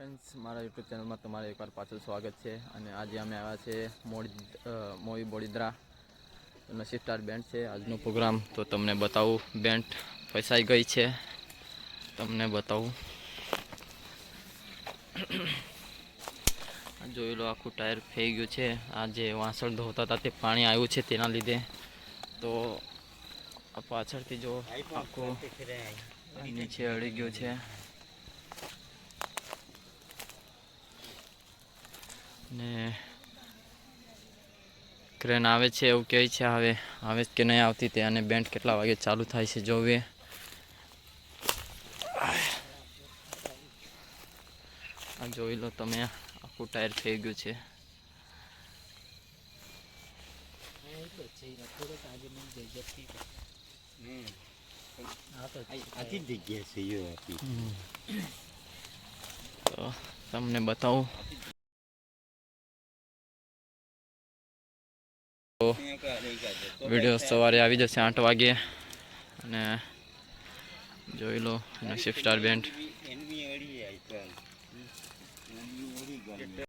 Friends, મારા YouTube ચેનલમાં તમારે એકવાર પાછું સ્વાગત છે. અને આજે અમે આવ્યા છે મોવી બોડીદ્રા. નસીબ સ્ટાર બેન્ડ છે આજનો પ્રોગ્રામ. તો તમને બતાવું, બેન્ડ ફસાઈ ગઈ છે, તમને બતાવું. જોઈ લો, આખું ટાયર ફેઈ ગયું છે. આ જે વાસણ ધોતા હતા તે પાણી આવ્યું છે તેના લીધે. તો આ પાછળથી જો આખું નીચે અડી ગયું છે. ને ક્રેન આવે છે એવું કહે છે. હવે આવે કે નહીં આવતી તે, અને બેન્ડ કેટલા વાગે ચાલુ થાય છે જોઈએ. આ જોઈ લો તમે, આખું ટાયર થઈ ગયું છે. તો તમને બતાવું. તો વિડીયો સવારે આવી જશે 8 વાગે. અને જોઈ લો, નસીબ સ્ટાર બેન્ડ.